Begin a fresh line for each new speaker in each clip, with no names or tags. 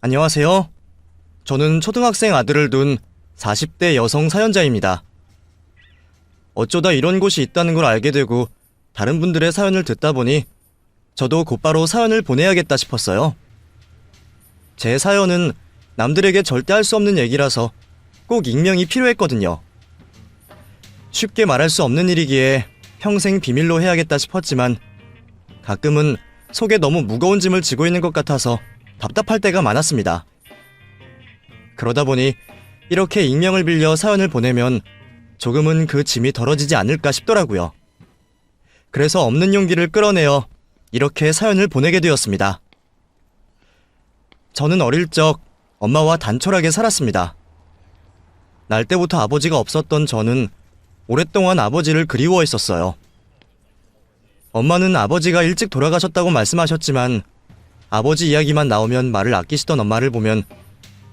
안녕하세요. 저는 초등학생 아들을 둔 40대 여성 사연자입니다. 어쩌다 이런 곳이 있다는 걸 알게 되고 다른 분들의 사연을 듣다 보니 저도 곧바로 사연을 보내야겠다 싶었어요. 제 사연은 남들에게 절대 할 수 없는 얘기라서 꼭 익명이 필요했거든요. 쉽게 말할 수 없는 일이기에 평생 비밀로 해야겠다 싶었지만 가끔은 속에 너무 무거운 짐을 지고 있는 것 같아서 답답할 때가 많았습니다. 그러다 보니 이렇게 익명을 빌려 사연을 보내면 조금은 그 짐이 덜어지지 않을까 싶더라고요. 그래서 없는 용기를 끌어내어 이렇게 사연을 보내게 되었습니다. 저는 어릴 적 엄마와 단촐하게 살았습니다. 날 때부터 아버지가 없었던 저는 오랫동안 아버지를 그리워했었어요. 엄마는 아버지가 일찍 돌아가셨다고 말씀하셨지만 아버지 이야기만 나오면 말을 아끼시던 엄마를 보면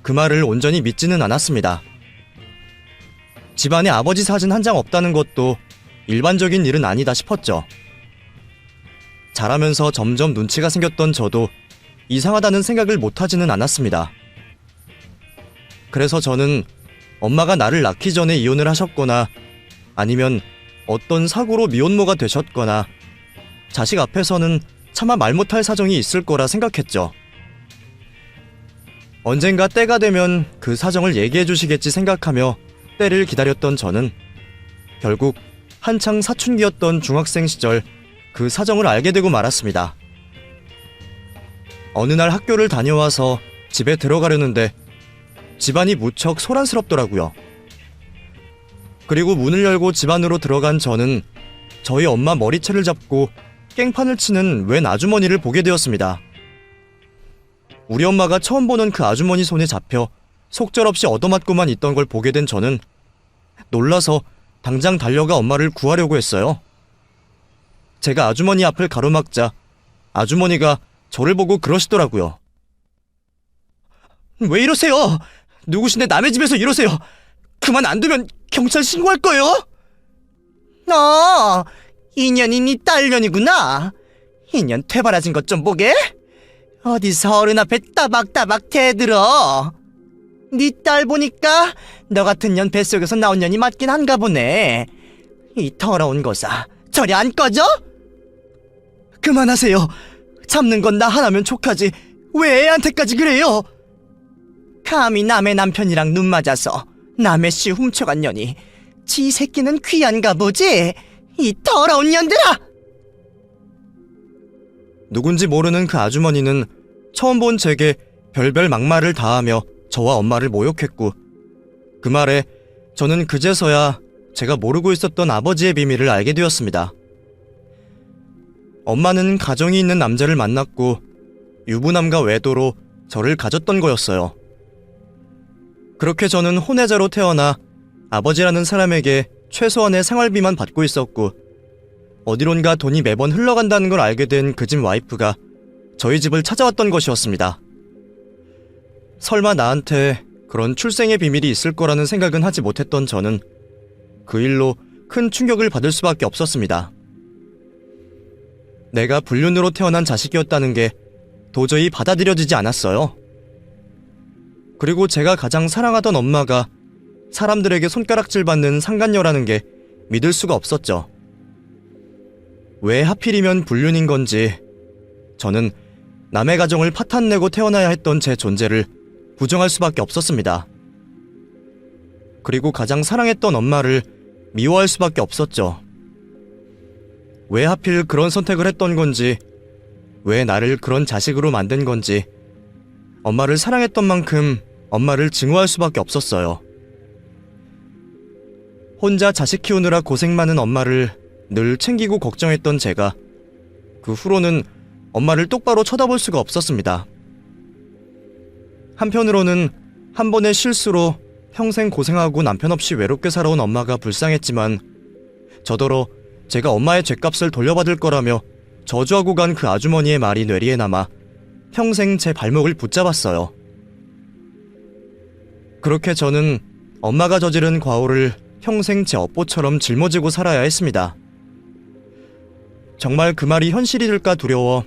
그 말을 온전히 믿지는 않았습니다. 집안에 아버지 사진 한 장 없다는 것도 일반적인 일은 아니다 싶었죠. 자라면서 점점 눈치가 생겼던 저도 이상하다는 생각을 못하지는 않았습니다. 그래서 저는 엄마가 나를 낳기 전에 이혼을 하셨거나 아니면 어떤 사고로 미혼모가 되셨거나 자식 앞에서는 차마 말 못할 사정이 있을 거라 생각했죠. 언젠가 때가 되면 그 사정을 얘기해 주시겠지 생각하며 때를 기다렸던 저는 결국 한창 사춘기였던 중학생 시절 그 사정을 알게 되고 말았습니다. 어느 날 학교를 다녀와서 집에 들어가려는데 집안이 무척 소란스럽더라고요. 그리고 문을 열고 집 안으로 들어간 저는 저희 엄마 머리채를 잡고 깽판을 치는 웬 아주머니를 보게 되었습니다. 우리 엄마가 처음 보는 그 아주머니 손에 잡혀 속절없이 얻어맞고만 있던 걸 보게 된 저는 놀라서 당장 달려가 엄마를 구하려고 했어요. 제가 아주머니 앞을 가로막자 아주머니가 저를 보고 그러시더라고요. 왜 이러세요? 누구신데 남의 집에서 이러세요? 그만 안 두면 경찰 신고할 거예요?
인연이니 딸년이구나. 인연 퇴바라진 것 좀 보게. 어디서 어른 앞에 따박따박 대들어. 네 딸 보니까 너 같은 년 뱃속에서 나온 년이 맞긴 한가 보네. 이 더러운 거사 저리 안 꺼져?
그만하세요. 잡는 건 나 하나면 족하지 왜 애한테까지 그래요?
감히 남의 남편이랑 눈 맞아서 남의 씨 훔쳐간 년이 지 새끼는 귀한가 보지? 이 더러운 년들아!
누군지 모르는 그 아주머니는 처음 본 제게 별별 막말을 다하며 저와 엄마를 모욕했고 그 말에 저는 그제서야 제가 모르고 있었던 아버지의 비밀을 알게 되었습니다. 엄마는 가정이 있는 남자를 만났고 유부남과 외도로 저를 가졌던 거였어요. 그렇게 저는 혼외자로 태어나 아버지라는 사람에게 최소한의 생활비만 받고 있었고 어디론가 돈이 매번 흘러간다는 걸 알게 된 그 집 와이프가 저희 집을 찾아왔던 것이었습니다. 설마 나한테 그런 출생의 비밀이 있을 거라는 생각은 하지 못했던 저는 그 일로 큰 충격을 받을 수밖에 없었습니다. 내가 불륜으로 태어난 자식이었다는 게 도저히 받아들여지지 않았어요. 그리고 제가 가장 사랑하던 엄마가 사람들에게 손가락질 받는 상간녀라는 게 믿을 수가 없었죠. 왜 하필이면 불륜인 건지 저는 남의 가정을 파탄내고 태어나야 했던 제 존재를 부정할 수밖에 없었습니다. 그리고 가장 사랑했던 엄마를 미워할 수밖에 없었죠. 왜 하필 그런 선택을 했던 건지, 왜 나를 그런 자식으로 만든 건지, 엄마를 사랑했던 만큼 엄마를 증오할 수밖에 없었어요. 혼자 자식 키우느라 고생 많은 엄마를 늘 챙기고 걱정했던 제가 그 후로는 엄마를 똑바로 쳐다볼 수가 없었습니다. 한편으로는 한 번의 실수로 평생 고생하고 남편 없이 외롭게 살아온 엄마가 불쌍했지만 저더러 제가 엄마의 죗값을 돌려받을 거라며 저주하고 간 그 아주머니의 말이 뇌리에 남아 평생 제 발목을 붙잡았어요. 그렇게 저는 엄마가 저지른 과오를 평생 제 업보처럼 짊어지고 살아야 했습니다. 정말 그 말이 현실이 될까 두려워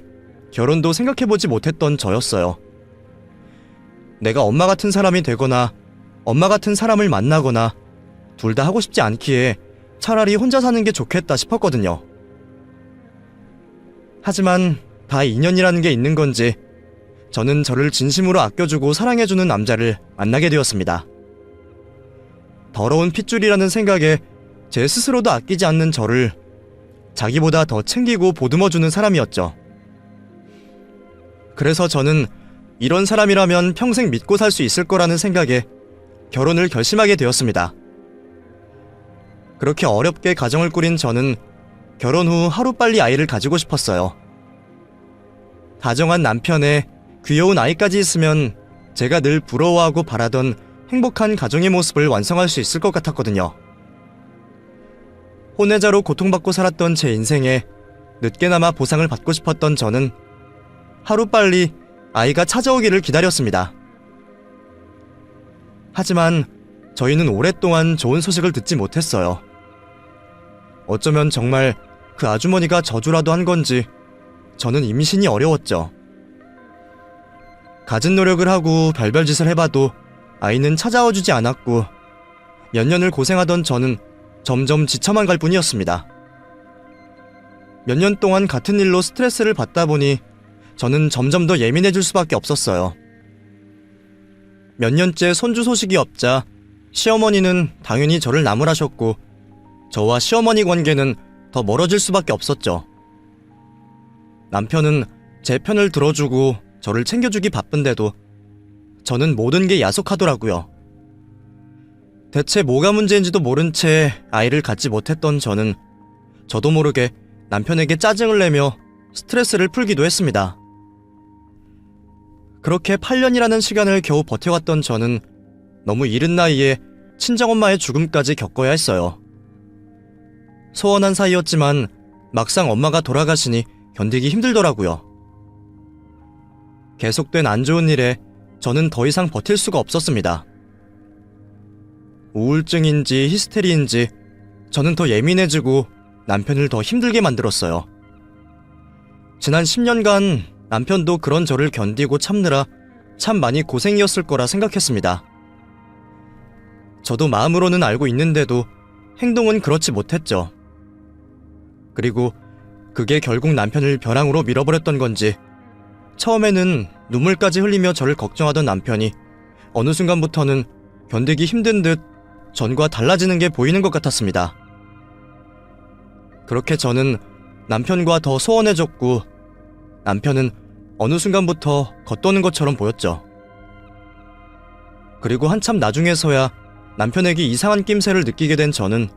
결혼도 생각해보지 못했던 저였어요. 내가 엄마 같은 사람이 되거나 엄마 같은 사람을 만나거나 둘 다 하고 싶지 않기에 차라리 혼자 사는 게 좋겠다 싶었거든요. 하지만 다 인연이라는 게 있는 건지 저는 저를 진심으로 아껴주고 사랑해주는 남자를 만나게 되었습니다. 더러운 핏줄이라는 생각에 제 스스로도 아끼지 않는 저를 자기보다 더 챙기고 보듬어주는 사람이었죠. 그래서 저는 이런 사람이라면 평생 믿고 살 수 있을 거라는 생각에 결혼을 결심하게 되었습니다. 그렇게 어렵게 가정을 꾸린 저는 결혼 후 하루빨리 아이를 가지고 싶었어요. 다정한 남편에 귀여운 아이까지 있으면 제가 늘 부러워하고 바라던 행복한 가정의 모습을 완성할 수 있을 것 같았거든요. 혼외자로 고통받고 살았던 제 인생에 늦게나마 보상을 받고 싶었던 저는 하루빨리 아이가 찾아오기를 기다렸습니다. 하지만 저희는 오랫동안 좋은 소식을 듣지 못했어요. 어쩌면 정말 그 아주머니가 저주라도 한 건지 저는 임신이 어려웠죠. 갖은 노력을 하고 별별 짓을 해봐도 아이는 찾아와주지 않았고 몇 년을 고생하던 저는 점점 지쳐만 갈 뿐이었습니다. 몇 년 동안 같은 일로 스트레스를 받다 보니 저는 점점 더 예민해질 수밖에 없었어요. 몇 년째 손주 소식이 없자 시어머니는 당연히 저를 나무라셨고 저와 시어머니 관계는 더 멀어질 수밖에 없었죠. 남편은 제 편을 들어주고 저를 챙겨주기 바쁜데도 저는 모든 게 야속하더라고요. 대체 뭐가 문제인지도 모른 채 아이를 갖지 못했던 저는 저도 모르게 남편에게 짜증을 내며 스트레스를 풀기도 했습니다. 그렇게 8년이라는 시간을 겨우 버텨왔던 저는 너무 이른 나이에 친정엄마의 죽음까지 겪어야 했어요. 소원한 사이였지만 막상 엄마가 돌아가시니 견디기 힘들더라고요. 계속된 안 좋은 일에 저는 더 이상 버틸 수가 없었습니다. 우울증인지 히스테리인지 저는 더 예민해지고 남편을 더 힘들게 만들었어요. 지난 10년간 남편도 그런 저를 견디고 참느라 참 많이 고생이었을 거라 생각했습니다. 저도 마음으로는 알고 있는데도 행동은 그렇지 못했죠. 그리고 그게 결국 남편을 벼랑으로 밀어버렸던 건지 처음에는 눈물까지 흘리며 저를 걱정하던 남편이 어느 순간부터는 견디기 힘든 듯 전과 달라지는 게 보이는 것 같았습니다. 그렇게 저는 남편과 더 소원해졌고 남편은 어느 순간부터 겉도는 것처럼 보였죠. 그리고 한참 나중에서야 남편에게 이상한 낌새를 느끼게 된 저는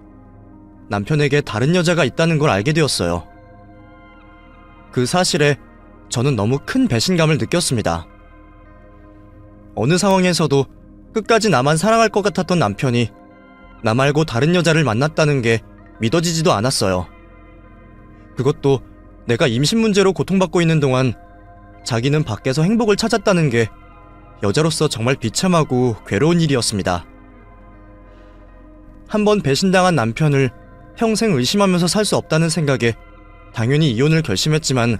남편에게 다른 여자가 있다는 걸 알게 되었어요. 그 사실에 저는 너무 큰 배신감을 느꼈습니다. 어느 상황에서도 끝까지 나만 사랑할 것 같았던 남편이 나 말고 다른 여자를 만났다는 게 믿어지지도 않았어요. 그것도 내가 임신 문제로 고통받고 있는 동안 자기는 밖에서 행복을 찾았다는 게 여자로서 정말 비참하고 괴로운 일이었습니다. 한번 배신당한 남편을 평생 의심하면서 살 수 없다는 생각에 당연히 이혼을 결심했지만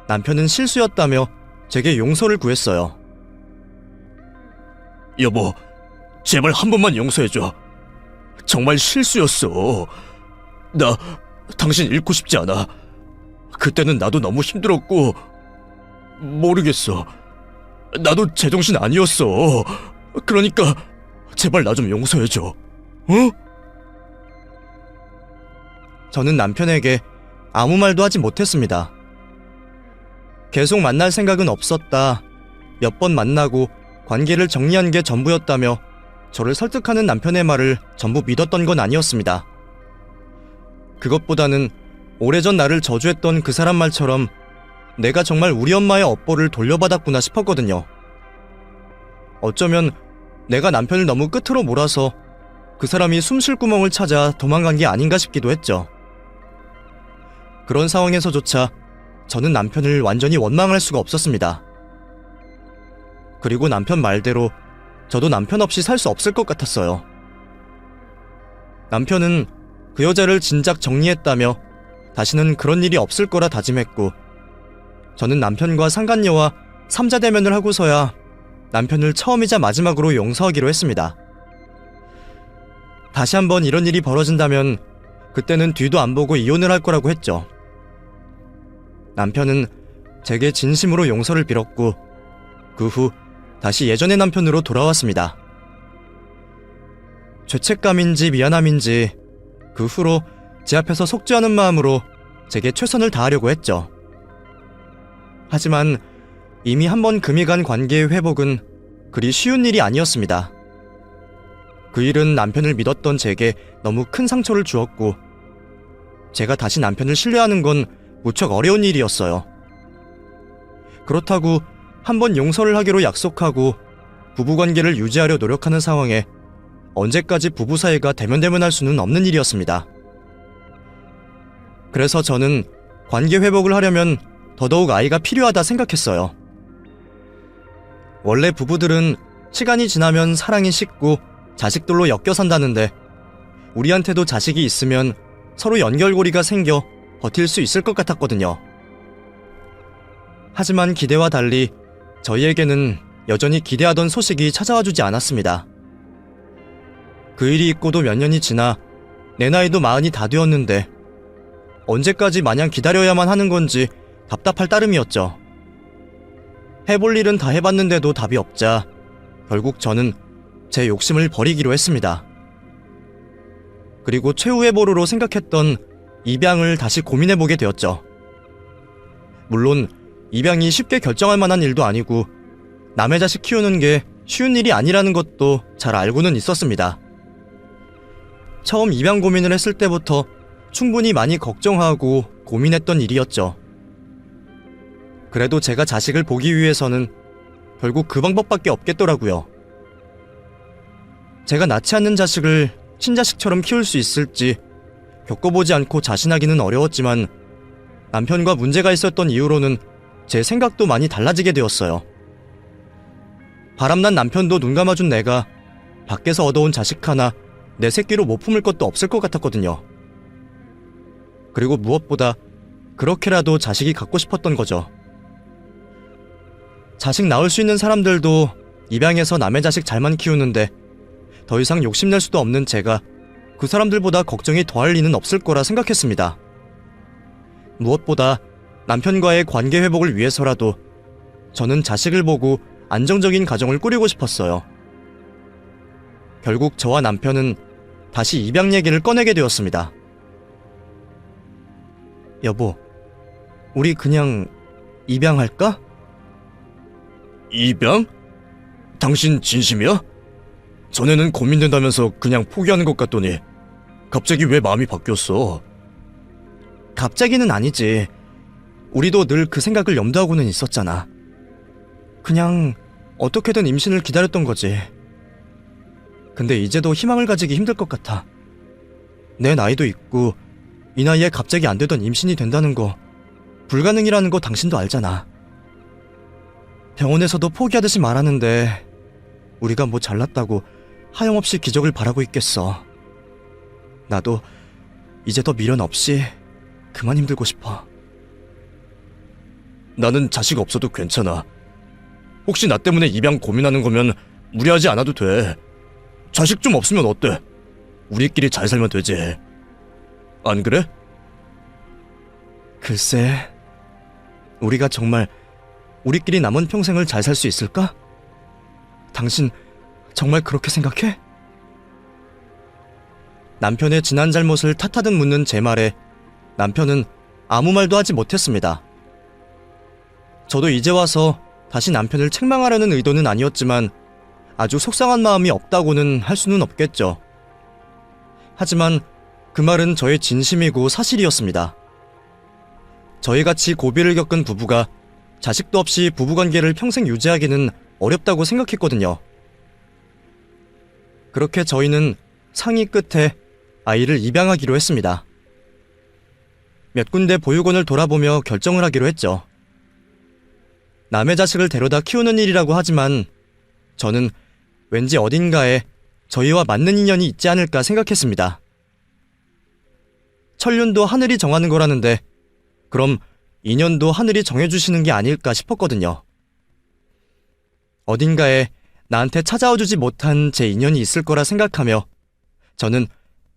남편은 실수였다며 제게 용서를 구했어요.
여보, 제발 한 번만 용서해줘. 정말 실수였어. 나 당신 잃고 싶지 않아. 그때는 나도 너무 힘들었고 모르겠어. 나도 제정신 아니었어. 그러니까 제발 나 좀 용서해줘. 어?
저는 남편에게 아무 말도 하지 못했습니다. 계속 만날 생각은 없었다. 몇 번 만나고 관계를 정리한 게 전부였다며 저를 설득하는 남편의 말을 전부 믿었던 건 아니었습니다. 그것보다는 오래전 나를 저주했던 그 사람 말처럼 내가 정말 우리 엄마의 업보를 돌려받았구나 싶었거든요. 어쩌면 내가 남편을 너무 끝으로 몰아서 그 사람이 숨 쉴 구멍을 찾아 도망간 게 아닌가 싶기도 했죠. 그런 상황에서조차 저는 남편을 완전히 원망할 수가 없었습니다. 그리고 남편 말대로 저도 남편 없이 살 수 없을 것 같았어요. 남편은 그 여자를 진작 정리했다며 다시는 그런 일이 없을 거라 다짐했고 저는 남편과 상간녀와 삼자 대면을 하고서야 남편을 처음이자 마지막으로 용서하기로 했습니다. 다시 한번 이런 일이 벌어진다면 그때는 뒤도 안 보고 이혼을 할 거라고 했죠. 남편은 제게 진심으로 용서를 빌었고 그 후 다시 예전의 남편으로 돌아왔습니다. 죄책감인지 미안함인지 그 후로 제 앞에서 속죄하는 마음으로 제게 최선을 다하려고 했죠. 하지만 이미 한번 금이 간 관계의 회복은 그리 쉬운 일이 아니었습니다. 그 일은 남편을 믿었던 제게 너무 큰 상처를 주었고 제가 다시 남편을 신뢰하는 건 무척 어려운 일이었어요. 그렇다고 한번 용서를 하기로 약속하고 부부관계를 유지하려 노력하는 상황에 언제까지 부부 사이가 대면대면할 수는 없는 일이었습니다. 그래서 저는 관계 회복을 하려면 더더욱 아이가 필요하다 생각했어요. 원래 부부들은 시간이 지나면 사랑이 식고 자식들로 엮여 산다는데 우리한테도 자식이 있으면 서로 연결고리가 생겨 버틸 수 있을 것 같았거든요. 하지만 기대와 달리 저희에게는 여전히 기대하던 소식이 찾아와주지 않았습니다. 그 일이 있고도 몇 년이 지나 내 나이도 40이 다 되었는데 언제까지 마냥 기다려야만 하는 건지 답답할 따름이었죠. 해볼 일은 다 해봤는데도 답이 없자 결국 저는 제 욕심을 버리기로 했습니다. 그리고 최후의 보루로 생각했던 입양을 다시 고민해보게 되었죠. 물론 입양이 쉽게 결정할 만한 일도 아니고 남의 자식 키우는 게 쉬운 일이 아니라는 것도 잘 알고는 있었습니다. 처음 입양 고민을 했을 때부터 충분히 많이 걱정하고 고민했던 일이었죠. 그래도 제가 자식을 보기 위해서는 결국 그 방법밖에 없겠더라고요. 제가 낳지 않는 자식을 친자식처럼 키울 수 있을지 겪어보지 않고 자신하기는 어려웠지만 남편과 문제가 있었던 이후로는 제 생각도 많이 달라지게 되었어요. 바람난 남편도 눈 감아준 내가 밖에서 얻어온 자식 하나 내 새끼로 못 품을 것도 없을 것 같았거든요. 그리고 무엇보다 그렇게라도 자식이 갖고 싶었던 거죠. 자식 낳을 수 있는 사람들도 입양해서 남의 자식 잘만 키우는데 더 이상 욕심낼 수도 없는 제가 그 사람들보다 걱정이 더할 리는 없을 거라 생각했습니다. 무엇보다 남편과의 관계 회복을 위해서라도 저는 자식을 보고 안정적인 가정을 꾸리고 싶었어요. 결국 저와 남편은 다시 입양 얘기를 꺼내게 되었습니다. 여보, 우리 그냥 입양할까?
입양? 당신 진심이야? 전에는 고민된다면서 그냥 포기하는 것 같더니 갑자기 왜 마음이 바뀌었어?
갑자기는 아니지. 우리도 늘 그 생각을 염두하고는 있었잖아. 그냥 어떻게든 임신을 기다렸던 거지. 근데 이제도 희망을 가지기 힘들 것 같아. 내 나이도 있고 이 나이에 갑자기 안 되던 임신이 된다는 거 불가능이라는 거 당신도 알잖아. 병원에서도 포기하듯이 말하는데 우리가 뭐 잘났다고 하염없이 기적을 바라고 있겠어. 나도 이제 더 미련 없이 그만 힘들고 싶어.
나는 자식 없어도 괜찮아. 혹시 나 때문에 입양 고민하는 거면 무리하지 않아도 돼. 자식 좀 없으면 어때? 우리끼리 잘 살면 되지. 안 그래?
글쎄, 우리가 정말 우리끼리 남은 평생을 잘 살 수 있을까? 당신 정말 그렇게 생각해? 남편의 지난 잘못을 탓하듯 묻는 제 말에 남편은 아무 말도 하지 못했습니다. 저도 이제 와서 다시 남편을 책망하려는 의도는 아니었지만 아주 속상한 마음이 없다고는 할 수는 없겠죠. 하지만 그 말은 저의 진심이고 사실이었습니다. 저희같이 고비를 겪은 부부가 자식도 없이 부부관계를 평생 유지하기는 어렵다고 생각했거든요. 그렇게 저희는 상의 끝에 아이를 입양하기로 했습니다. 몇 군데 보육원을 돌아보며 결정을 하기로 했죠. 남의 자식을 데려다 키우는 일이라고 하지만 저는 왠지 어딘가에 저희와 맞는 인연이 있지 않을까 생각했습니다. 천륜도 하늘이 정하는 거라는데 그럼 인연도 하늘이 정해주시는 게 아닐까 싶었거든요. 어딘가에 나한테 찾아와주지 못한 제 인연이 있을 거라 생각하며 저는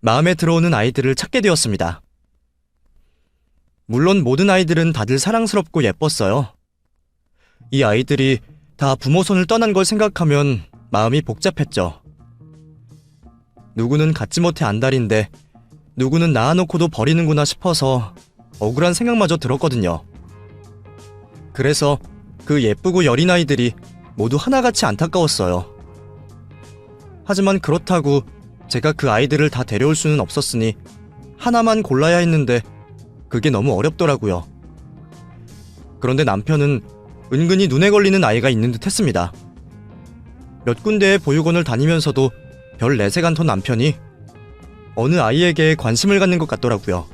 마음에 들어오는 아이들을 찾게 되었습니다. 물론 모든 아이들은 다들 사랑스럽고 예뻤어요. 이 아이들이 다 부모 손을 떠난 걸 생각하면 마음이 복잡했죠. 누구는 갖지 못해 안달인데 누구는 낳아놓고도 버리는구나 싶어서 억울한 생각마저 들었거든요. 그래서 그 예쁘고 여린 아이들이 모두 하나같이 안타까웠어요. 하지만 그렇다고 제가 그 아이들을 다 데려올 수는 없었으니 하나만 골라야 했는데 그게 너무 어렵더라고요. 그런데 남편은 은근히 눈에 걸리는 아이가 있는 듯 했습니다. 몇 군데의 보육원을 다니면서도 별 내색 않던 남편이 어느 아이에게 관심을 갖는 것 같더라고요.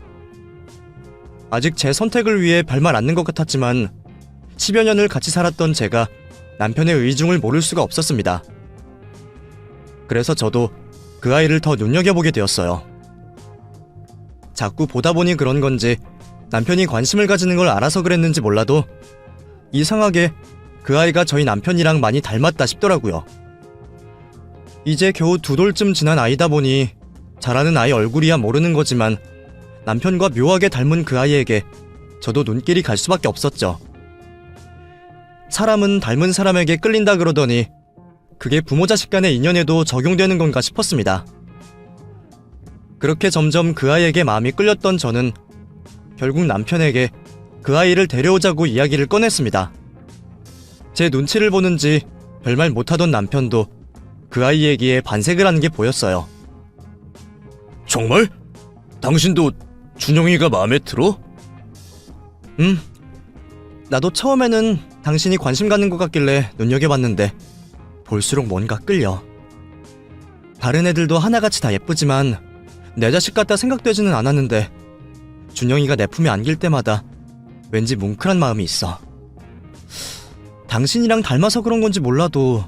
아직 제 선택을 위해 별말 않는 것 같았지만 10여 년을 같이 살았던 제가 남편의 의중을 모를 수가 없었습니다. 그래서 저도 그 아이를 더 눈여겨보게 되었어요. 자꾸 보다 보니 그런 건지 남편이 관심을 가지는 걸 알아서 그랬는지 몰라도 이상하게 그 아이가 저희 남편이랑 많이 닮았다 싶더라고요. 이제 겨우 2돌쯤 지난 아이다 보니 자라는 아이 얼굴이야 모르는 거지만 남편과 묘하게 닮은 그 아이에게 저도 눈길이 갈 수밖에 없었죠. 사람은 닮은 사람에게 끌린다 그러더니 그게 부모 자식 간의 인연에도 적용되는 건가 싶었습니다. 그렇게 점점 그 아이에게 마음이 끌렸던 저는 결국 남편에게 그 아이를 데려오자고 이야기를 꺼냈습니다. 제 눈치를 보는지 별말 못하던 남편도 그 아이 얘기에 반색을 하는 게 보였어요.
정말? 당신도 준영이가 마음에 들어?
나도 처음에는 당신이 관심 갖는 것 같길래 눈여겨봤는데 볼수록 뭔가 끌려. 다른 애들도 하나같이 다 예쁘지만 내 자식 같다 생각되지는 않았는데 준영이가 내 품에 안길 때마다 왠지 뭉클한 마음이 있어. 당신이랑 닮아서 그런 건지 몰라도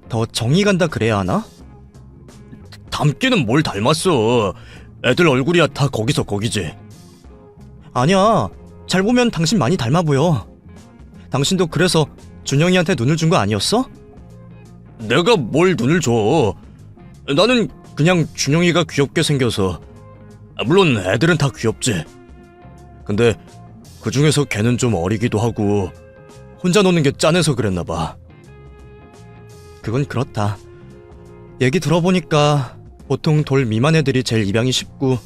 더 정이 간다 그래야 하나?
닮기는 뭘 닮았어. 애들 얼굴이야 다 거기서 거기지.
아니야. 잘 보면 당신 많이 닮아 보여. 당신도 그래서 준영이한테 눈을 준 거 아니었어?
내가 뭘 눈을 줘. 나는 그냥 준영이가 귀엽게 생겨서. 물론 애들은 다 귀엽지. 근데 그 중에서 걔는 좀 어리기도 하고 혼자 노는 게 짠해서 그랬나 봐.
그건 그렇다. 얘기 들어보니까 보통 돌 미만 애들이 제일 입양이 쉽고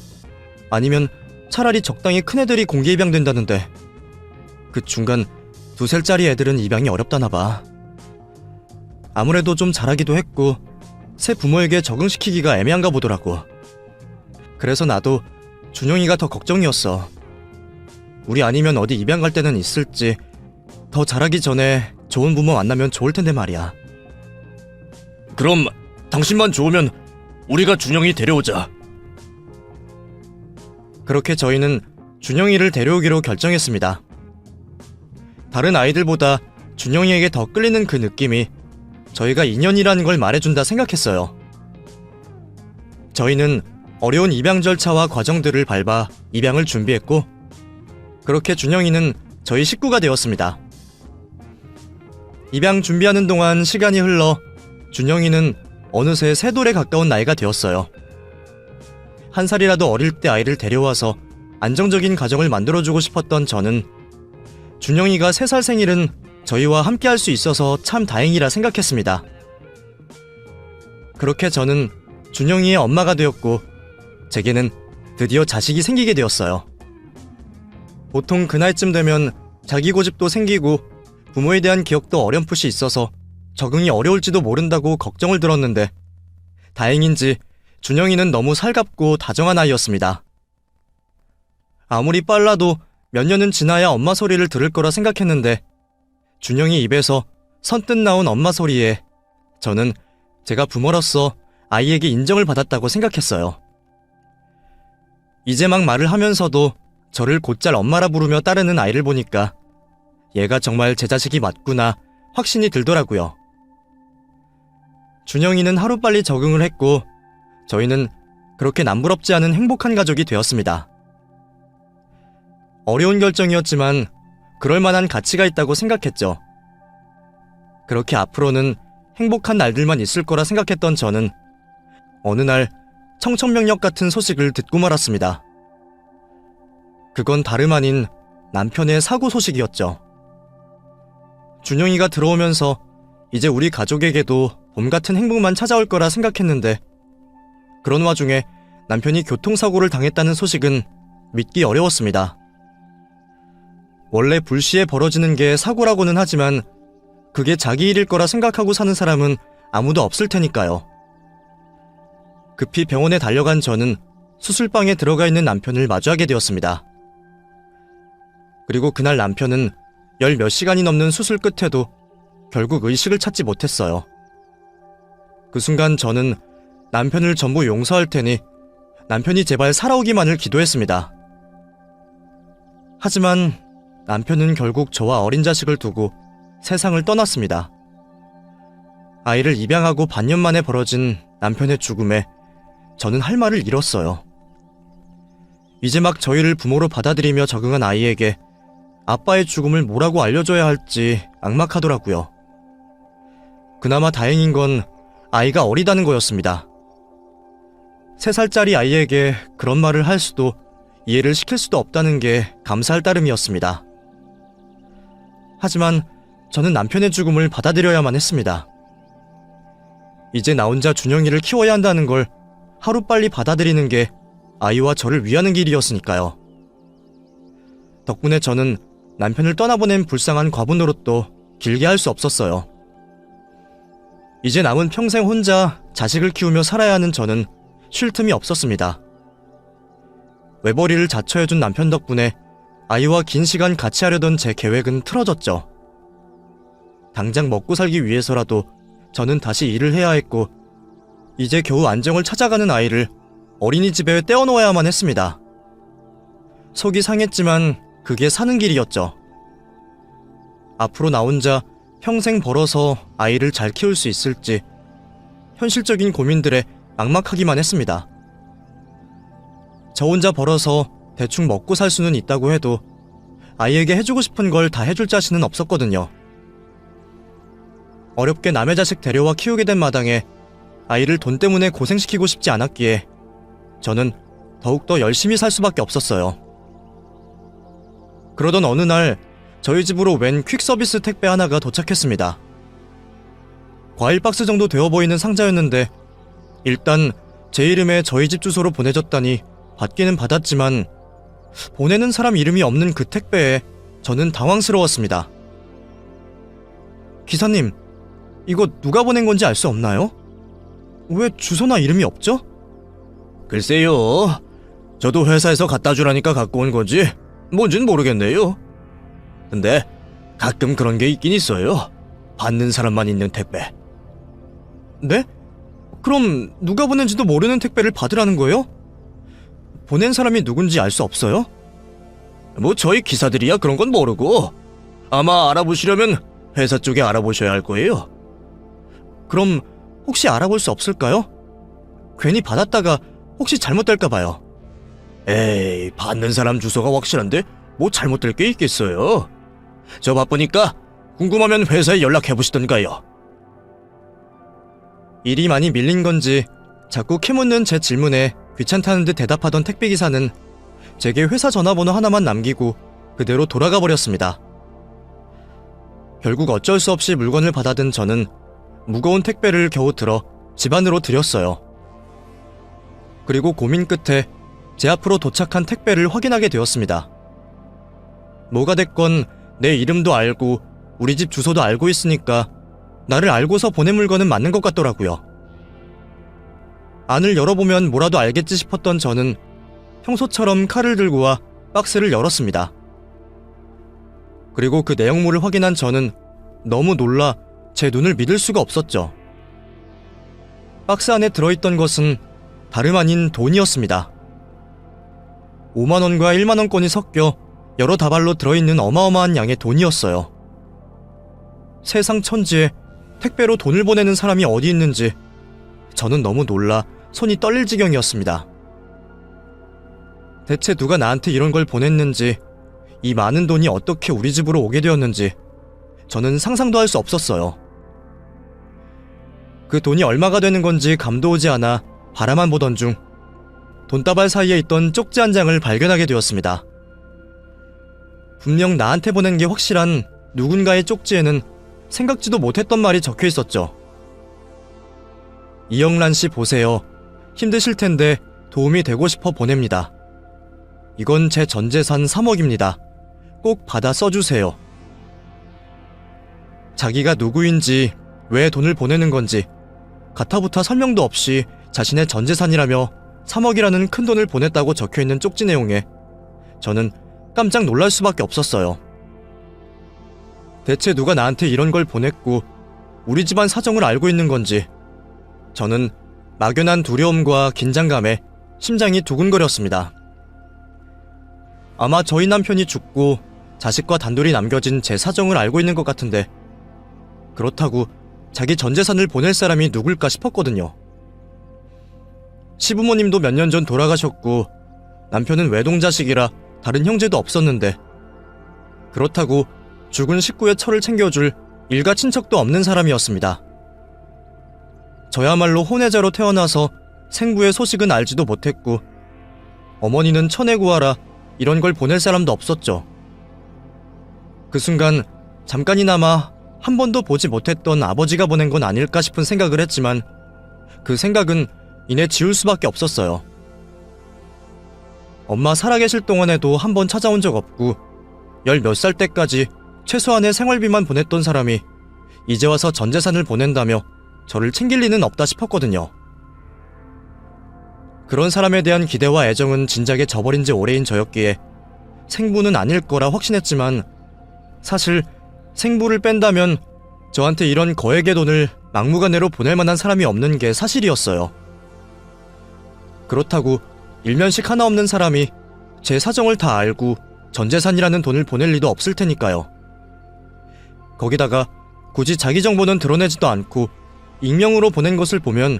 아니면 차라리 적당히 큰 애들이 공개 입양된다는데 그 중간 2살짜리 애들은 입양이 어렵다나 봐. 아무래도 좀 자라기도 했고 새 부모에게 적응시키기가 애매한가 보더라고. 그래서 나도 준영이가 더 걱정이었어. 우리 아니면 어디 입양 갈 때는 있을지 더 자라기 전에 좋은 부모 만나면 좋을 텐데 말이야.
그럼 당신만 좋으면 우리가 준영이 데려오자.
그렇게 저희는 준영이를 데려오기로 결정했습니다. 다른 아이들보다 준영이에게 더 끌리는 그 느낌이 저희가 인연이라는 걸 말해준다 생각했어요. 저희는 어려운 입양 절차와 과정들을 밟아 입양을 준비했고 그렇게 준영이는 저희 식구가 되었습니다. 입양 준비하는 동안 시간이 흘러 준영이는 어느새 3돌에 가까운 나이가 되었어요. 1살이라도 어릴 때 아이를 데려와서 안정적인 가정을 만들어주고 싶었던 저는 준영이가 3살 생일은 저희와 함께 할 수 있어서 참 다행이라 생각했습니다. 그렇게 저는 준영이의 엄마가 되었고 제게는 드디어 자식이 생기게 되었어요. 보통 그날쯤 되면 자기 고집도 생기고 부모에 대한 기억도 어렴풋이 있어서 적응이 어려울지도 모른다고 걱정을 들었는데 다행인지 준영이는 너무 살갑고 다정한 아이였습니다. 아무리 빨라도 몇 년은 지나야 엄마 소리를 들을 거라 생각했는데 준영이 입에서 선뜻 나온 엄마 소리에 저는 제가 부모로서 아이에게 인정을 받았다고 생각했어요. 이제 막 말을 하면서도 저를 곧잘 엄마라 부르며 따르는 아이를 보니까 얘가 정말 제 자식이 맞구나 확신이 들더라고요. 준영이는 하루빨리 적응을 했고 저희는 그렇게 남부럽지 않은 행복한 가족이 되었습니다. 어려운 결정이었지만 그럴 만한 가치가 있다고 생각했죠. 그렇게 앞으로는 행복한 날들만 있을 거라 생각했던 저는 어느 날 청천벽력 같은 소식을 듣고 말았습니다. 그건 다름 아닌 남편의 사고 소식이었죠. 준영이가 들어오면서 이제 우리 가족에게도 봄 같은 행복만 찾아올 거라 생각했는데 그런 와중에 남편이 교통사고를 당했다는 소식은 믿기 어려웠습니다. 원래 불시에 벌어지는 게 사고라고는 하지만 그게 자기 일일 거라 생각하고 사는 사람은 아무도 없을 테니까요. 급히 병원에 달려간 저는 수술방에 들어가 있는 남편을 마주하게 되었습니다. 그리고 그날 남편은 열 몇 시간이 넘는 수술 끝에도 결국 의식을 찾지 못했어요. 그 순간 저는 남편을 전부 용서할 테니 남편이 제발 살아오기만을 기도했습니다. 하지만 남편은 결국 저와 어린 자식을 두고 세상을 떠났습니다. 아이를 입양하고 반년 만에 벌어진 남편의 죽음에 저는 할 말을 잃었어요. 이제 막 저희를 부모로 받아들이며 적응한 아이에게 아빠의 죽음을 뭐라고 알려줘야 할지 막막하더라고요. 그나마 다행인 건 아이가 어리다는 거였습니다. 3살짜리 아이에게 그런 말을 할 수도 이해를 시킬 수도 없다는 게 감사할 따름이었습니다. 하지만 저는 남편의 죽음을 받아들여야만 했습니다. 이제 나 혼자 준영이를 키워야 한다는 걸 하루빨리 받아들이는 게 아이와 저를 위하는 길이었으니까요. 덕분에 저는 남편을 떠나보낸 불쌍한 과부 노릇도 길게 할 수 없었어요. 이제 남은 평생 혼자 자식을 키우며 살아야 하는 저는 쉴 틈이 없었습니다. 외벌이를 자처해준 남편 덕분에 아이와 긴 시간 같이 하려던 제 계획은 틀어졌죠. 당장 먹고 살기 위해서라도 저는 다시 일을 해야 했고 이제 겨우 안정을 찾아가는 아이를 어린이집에 떼어놓아야만 했습니다. 속이 상했지만 그게 사는 길이었죠. 앞으로 나 혼자 평생 벌어서 아이를 잘 키울 수 있을지 현실적인 고민들에 막막하기만 했습니다. 저 혼자 벌어서 대충 먹고 살 수는 있다고 해도 아이에게 해주고 싶은 걸 다 해줄 자신은 없었거든요. 어렵게 남의 자식 데려와 키우게 된 마당에 아이를 돈 때문에 고생시키고 싶지 않았기에 저는 더욱더 열심히 살 수밖에 없었어요. 그러던 어느 날 저희 집으로 웬 퀵서비스 택배 하나가 도착했습니다. 과일 박스 정도 되어 보이는 상자였는데 일단 제 이름에 저희 집 주소로 보내졌다니 받기는 받았지만 보내는 사람 이름이 없는 그 택배에 저는 당황스러웠습니다. 기사님, 이거 누가 보낸 건지 알 수 없나요? 왜 주소나 이름이 없죠?
글쎄요. 저도 회사에서 갖다 주라니까 갖고 온 건지 뭔진 모르겠네요. 근데 가끔 그런 게 있긴 있어요. 받는 사람만 있는 택배.
네? 그럼 누가 보낸지도 모르는 택배를 받으라는 거예요? 보낸 사람이 누군지 알 수 없어요?
뭐 저희 기사들이야 그런 건 모르고 아마 알아보시려면 회사 쪽에 알아보셔야 할 거예요.
그럼 혹시 알아볼 수 없을까요? 괜히 받았다가 혹시 잘못될까 봐요.
에이, 받는 사람 주소가 확실한데 뭐 잘못될 게 있겠어요. 저 바쁘니까 궁금하면 회사에 연락해보시던가요.
일이 많이 밀린 건지 자꾸 캐묻는 제 질문에 귀찮다는 듯 대답하던 택배기사는 제게 회사 전화번호 하나만 남기고 그대로 돌아가 버렸습니다. 결국 어쩔 수 없이 물건을 받아든 저는 무거운 택배를 겨우 들어 집 안으로 들였어요. 그리고 고민 끝에 제 앞으로 도착한 택배를 확인하게 되었습니다. 뭐가 됐건 내 이름도 알고 우리 집 주소도 알고 있으니까 나를 알고서 보낸 물건은 맞는 것 같더라고요. 안을 열어보면 뭐라도 알겠지 싶었던 저는 평소처럼 칼을 들고 와 박스를 열었습니다. 그리고 그 내용물을 확인한 저는 너무 놀라 제 눈을 믿을 수가 없었죠. 박스 안에 들어있던 것은 다름 아닌 돈이었습니다. 5만원과 1만원권이 섞여 여러 다발로 들어있는 어마어마한 양의 돈이었어요. 세상 천지에 택배로 돈을 보내는 사람이 어디 있는지 저는 너무 놀라 손이 떨릴 지경이었습니다. 대체 누가 나한테 이런 걸 보냈는지, 이 많은 돈이 어떻게 우리 집으로 오게 되었는지 저는 상상도 할 수 없었어요. 그 돈이 얼마가 되는 건지 감도 오지 않아 바라만 보던 중 돈다발 사이에 있던 쪽지 한 장을 발견하게 되었습니다. 분명 나한테 보낸 게 확실한 누군가의 쪽지에는 생각지도 못했던 말이 적혀 있었죠. 이영란 씨 보세요. 힘드실 텐데 도움이 되고 싶어 보냅니다. 이건 제 전 재산 3억입니다. 꼭 받아 써주세요. 자기가 누구인지 왜 돈을 보내는 건지 가타부타 설명도 없이 자신의 전 재산이라며 3억이라는 큰 돈을 보냈다고 적혀있는 쪽지 내용에 저는 깜짝 놀랄 수밖에 없었어요. 대체 누가 나한테 이런 걸 보냈고 우리 집안 사정을 알고 있는 건지 저는 막연한 두려움과 긴장감에 심장이 두근거렸습니다. 아마 저희 남편이 죽고 자식과 단둘이 남겨진 제 사정을 알고 있는 것 같은데 그렇다고 자기 전 재산을 보낼 사람이 누굴까 싶었거든요. 시부모님도 몇 년 전 돌아가셨고 남편은 외동자식이라 다른 형제도 없었는데 그렇다고 죽은 식구의 처를 챙겨줄 일가 친척도 없는 사람이었습니다. 저야말로 혼외자로 태어나서 생부의 소식은 알지도 못했고 어머니는 천에 구하라 이런 걸 보낼 사람도 없었죠. 그 순간 잠깐이나마 한 번도 보지 못했던 아버지가 보낸 건 아닐까 싶은 생각을 했지만 그 생각은 이내 지울 수밖에 없었어요. 엄마 살아계실 동안에도 한 번 찾아온 적 없고 10몇 살 때까지 최소한의 생활비만 보냈던 사람이 이제 와서 전 재산을 보낸다며 저를 챙길 리는 없다 싶었거든요. 그런 사람에 대한 기대와 애정은 진작에 저버린 지 오래인 저였기에 생부는 아닐 거라 확신했지만 사실 생부를 뺀다면 저한테 이런 거액의 돈을 막무가내로 보낼 만한 사람이 없는 게 사실이었어요. 그렇다고 일면식 하나 없는 사람이 제 사정을 다 알고 전 재산이라는 돈을 보낼 리도 없을 테니까요. 거기다가 굳이 자기 정보는 드러내지도 않고 익명으로 보낸 것을 보면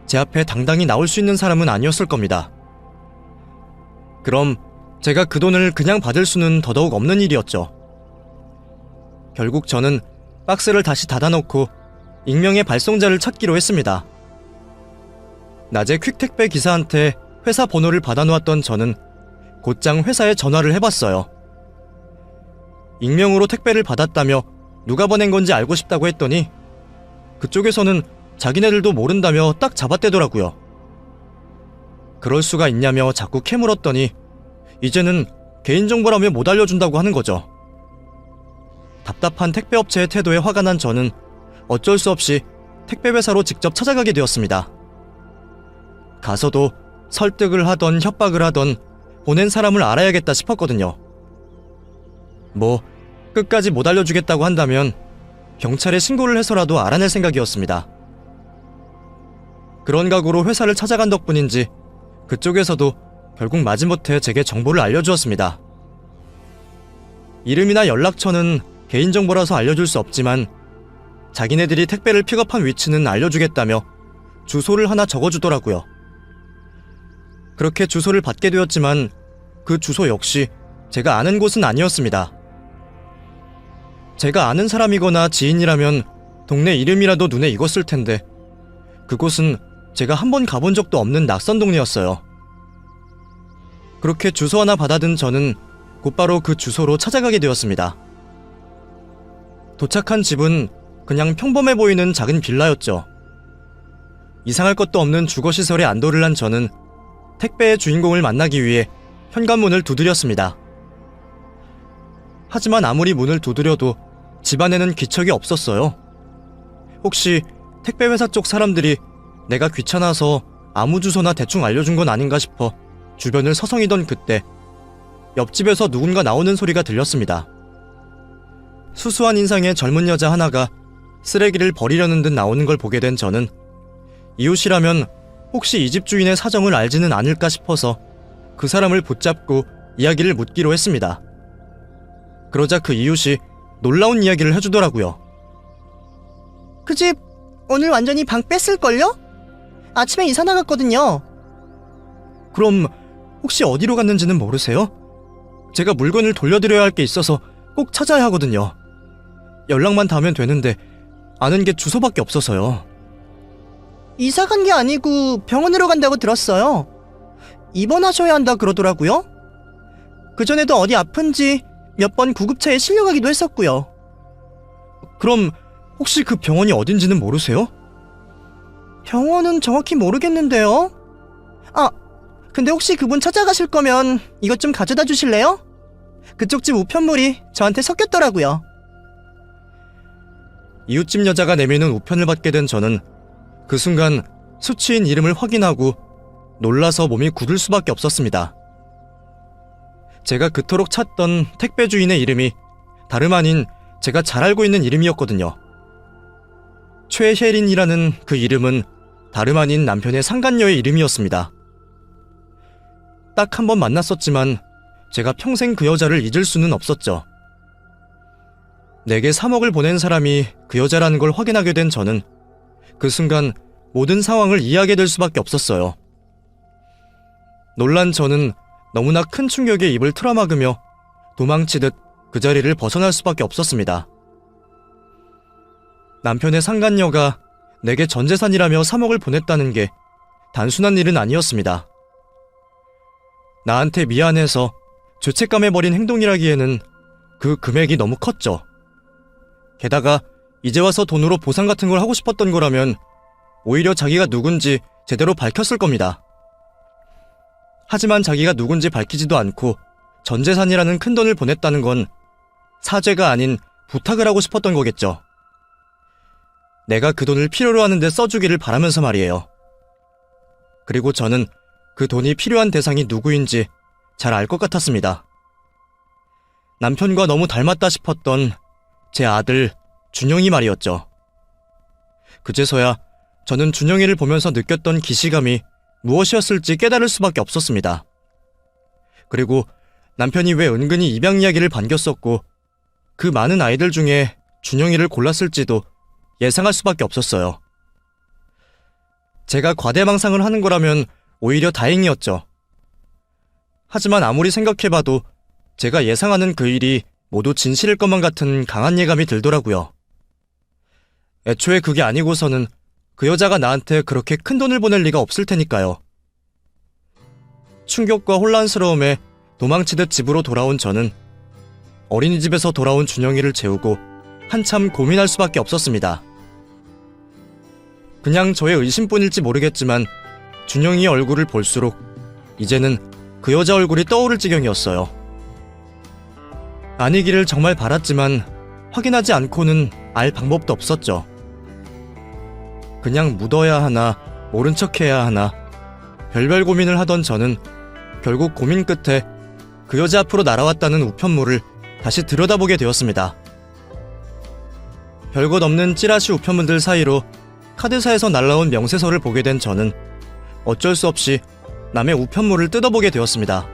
제 앞에 당당히 나올 수 있는 사람은 아니었을 겁니다. 그럼 제가 그 돈을 그냥 받을 수는 더더욱 없는 일이었죠. 결국 저는 박스를 다시 닫아놓고 익명의 발송자를 찾기로 했습니다. 낮에 퀵택배 기사한테 회사 번호를 받아놓았던 저는 곧장 회사에 전화를 해봤어요. 익명으로 택배를 받았다며 누가 보낸 건지 알고 싶다고 했더니 그쪽에서는 자기네들도 모른다며 딱 잡아떼더라고요. 그럴 수가 있냐며 자꾸 캐물었더니 이제는 개인정보라며 못 알려준다고 하는 거죠. 답답한 택배업체의 태도에 화가 난 저는 어쩔 수 없이 택배회사로 직접 찾아가게 되었습니다. 가서도 설득을 하던 협박을 하던 보낸 사람을 알아야겠다 싶었거든요. 뭐 끝까지 못 알려주겠다고 한다면 경찰에 신고를 해서라도 알아낼 생각이었습니다. 그런 각오로 회사를 찾아간 덕분인지 그쪽에서도 결국 마지못해 제게 정보를 알려주었습니다. 이름이나 연락처는 개인정보라서 알려줄 수 없지만 자기네들이 택배를 픽업한 위치는 알려주겠다며 주소를 하나 적어주더라고요. 그렇게 주소를 받게 되었지만 그 주소 역시 제가 아는 곳은 아니었습니다. 제가 아는 사람이거나 지인이라면 동네 이름이라도 눈에 익었을 텐데 그곳은 제가 한 번 가본 적도 없는 낯선 동네였어요. 그렇게 주소 하나 받아든 저는 곧바로 그 주소로 찾아가게 되었습니다. 도착한 집은 그냥 평범해 보이는 작은 빌라였죠. 이상할 것도 없는 주거시설에 안도를 한 저는 택배의 주인공을 만나기 위해 현관문을 두드렸습니다. 하지만 아무리 문을 두드려도 집안에는 기척이 없었어요. 혹시 택배회사 쪽 사람들이 내가 귀찮아서 아무 주소나 대충 알려준 건 아닌가 싶어 주변을 서성이던 그때 옆집에서 누군가 나오는 소리가 들렸습니다. 수수한 인상의 젊은 여자 하나가 쓰레기를 버리려는 듯 나오는 걸 보게 된 저는 이웃이라면 혹시 이 집 주인의 사정을 알지는 않을까 싶어서 그 사람을 붙잡고 이야기를 묻기로 했습니다. 그러자 그 이웃이 놀라운 이야기를 해주더라고요.
그 집 오늘 완전히 방 뺐을걸요? 아침에 이사 나갔거든요.
그럼 혹시 어디로 갔는지는 모르세요? 제가 물건을 돌려드려야 할 게 있어서 꼭 찾아야 하거든요. 연락만 닿으면 되는데 아는 게 주소밖에 없어서요.
이사 간 게 아니고 병원으로 간다고 들었어요. 입원하셔야 한다 그러더라고요. 그전에도 어디 아픈지 몇 번 구급차에 실려가기도 했었고요.
그럼 혹시 그 병원이 어딘지는 모르세요?
병원은 정확히 모르겠는데요. 아, 근데 혹시 그분 찾아가실 거면 이것 좀 가져다 주실래요? 그쪽 집 우편물이 저한테 섞였더라고요.
이웃집 여자가 내미는 우편을 받게 된 저는 그 순간 수취인 이름을 확인하고 놀라서 몸이 굳을 수밖에 없었습니다. 제가 그토록 찾던 택배 주인의 이름이 다름 아닌 제가 잘 알고 있는 이름이었거든요. 최혜린이라는 그 이름은 다름 아닌 남편의 상간녀의 이름이었습니다. 딱 한 번 만났었지만 제가 평생 그 여자를 잊을 수는 없었죠. 내게 3억을 보낸 사람이 그 여자라는 걸 확인하게 된 저는 그 순간 모든 상황을 이해하게 될 수밖에 없었어요. 놀란 저는 너무나 큰 충격에 입을 틀어막으며 도망치듯 그 자리를 벗어날 수밖에 없었습니다. 남편의 상간녀가 내게 전 재산이라며 3억을 보냈다는 게 단순한 일은 아니었습니다. 나한테 미안해서 죄책감에 버린 행동이라기에는 그 금액이 너무 컸죠. 게다가 이제 와서 돈으로 보상 같은 걸 하고 싶었던 거라면 오히려 자기가 누군지 제대로 밝혔을 겁니다. 하지만 자기가 누군지 밝히지도 않고 전 재산이라는 큰 돈을 보냈다는 건 사죄가 아닌 부탁을 하고 싶었던 거겠죠. 내가 그 돈을 필요로 하는데 써주기를 바라면서 말이에요. 그리고 저는 그 돈이 필요한 대상이 누구인지 잘 알 것 같았습니다. 남편과 너무 닮았다 싶었던 제 아들 준영이 말이었죠. 그제서야 저는 준영이를 보면서 느꼈던 기시감이 무엇이었을지 깨달을 수밖에 없었습니다. 그리고 남편이 왜 은근히 입양 이야기를 반겼었고 그 많은 아이들 중에 준영이를 골랐을지도 예상할 수밖에 없었어요. 제가 과대망상을 하는 거라면 오히려 다행이었죠. 하지만 아무리 생각해봐도 제가 예상하는 그 일이 모두 진실일 것만 같은 강한 예감이 들더라고요. 애초에 그게 아니고서는 그 여자가 나한테 그렇게 큰 돈을 보낼 리가 없을 테니까요. 충격과 혼란스러움에 도망치듯 집으로 돌아온 저는 어린이집에서 돌아온 준영이를 재우고 한참 고민할 수밖에 없었습니다. 그냥 저의 의심뿐일지 모르겠지만 준영이의 얼굴을 볼수록 이제는 그 여자 얼굴이 떠오를 지경이었어요. 아니기를 정말 바랐지만 확인하지 않고는 알 방법도 없었죠. 그냥 묻어야 하나 모른 척해야 하나 별별 고민을 하던 저는 결국 고민 끝에 그 여자 앞으로 날아왔다는 우편물을 다시 들여다보게 되었습니다. 별것 없는 찌라시 우편물들 사이로 카드사에서 날라온 명세서를 보게 된 저는 어쩔 수 없이 남의 우편물을 뜯어보게 되었습니다.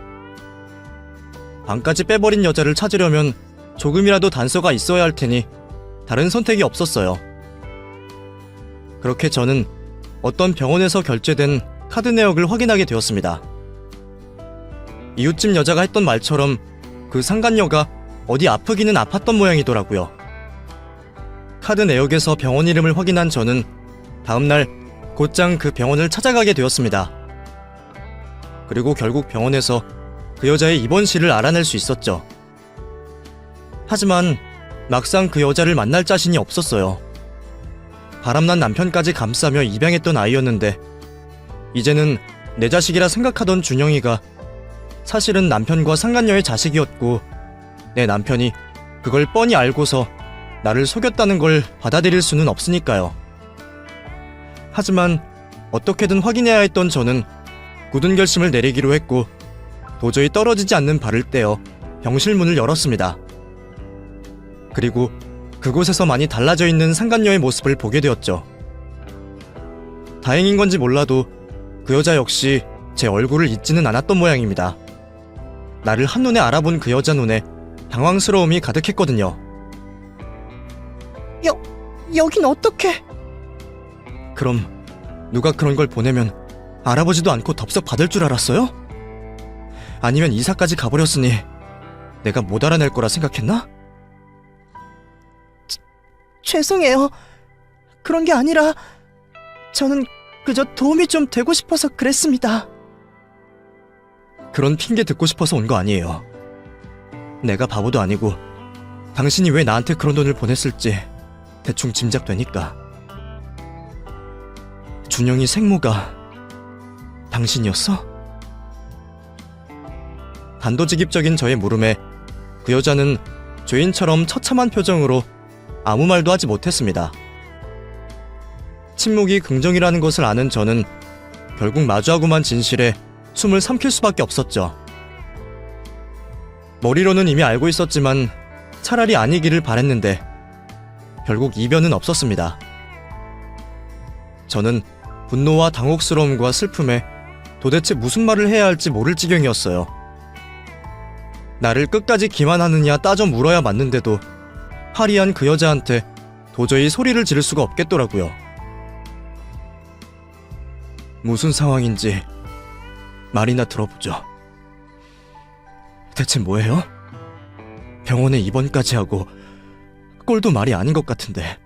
방까지 빼버린 여자를 찾으려면 조금이라도 단서가 있어야 할 테니 다른 선택이 없었어요. 그렇게 저는 어떤 병원에서 결제된 카드 내역을 확인하게 되었습니다. 이웃집 여자가 했던 말처럼 그 상간녀가 어디 아프기는 아팠던 모양이더라고요. 카드 내역에서 병원 이름을 확인한 저는 다음날 곧장 그 병원을 찾아가게 되었습니다. 그리고 결국 병원에서 그 여자의 입원실을 알아낼 수 있었죠. 하지만 막상 그 여자를 만날 자신이 없었어요. 바람난 남편까지 감싸며 입양했던 아이였는데 이제는 내 자식이라 생각하던 준영이가 사실은 남편과 상간녀의 자식이었고 내 남편이 그걸 뻔히 알고서 나를 속였다는 걸 받아들일 수는 없으니까요. 하지만 어떻게든 확인해야 했던 저는 굳은 결심을 내리기로 했고 도저히 떨어지지 않는 발을 떼어 병실 문을 열었습니다. 그리고 그곳에서 많이 달라져 있는 상간녀의 모습을 보게 되었죠. 다행인 건지 몰라도 그 여자 역시 제 얼굴을 잊지는 않았던 모양입니다. 나를 한눈에 알아본 그 여자 눈에 당황스러움이 가득했거든요.
여긴 어떻게?
그럼 누가 그런 걸 보내면 알아보지도 않고 덥석 받을 줄 알았어요? 아니면 이사까지 가버렸으니 내가 못 알아낼 거라 생각했나?
죄송해요. 그런 게 아니라 저는 그저 도움이 좀 되고 싶어서 그랬습니다.
그런 핑계 듣고 싶어서 온 거 아니에요. 내가 바보도 아니고 당신이 왜 나한테 그런 돈을 보냈을지 대충 짐작되니까. 준영이 생모가 당신이었어? 단도직입적인 저의 물음에 그 여자는 죄인처럼 처참한 표정으로 아무 말도 하지 못했습니다. 침묵이 긍정이라는 것을 아는 저는 결국 마주하고만 진실에 숨을 삼킬 수밖에 없었죠. 머리로는 이미 알고 있었지만 차라리 아니기를 바랬는데 결국 이변은 없었습니다. 저는 분노와 당혹스러움과 슬픔에 도대체 무슨 말을 해야 할지 모를 지경이었어요. 나를 끝까지 기만하느냐 따져 물어야 맞는데도 파리한 그 여자한테 도저히 소리를 지를 수가 없겠더라고요. 무슨 상황인지 말이나 들어보죠. 대체 뭐예요? 병원에 입원까지 하고 꼴도 말이 아닌 것 같은데.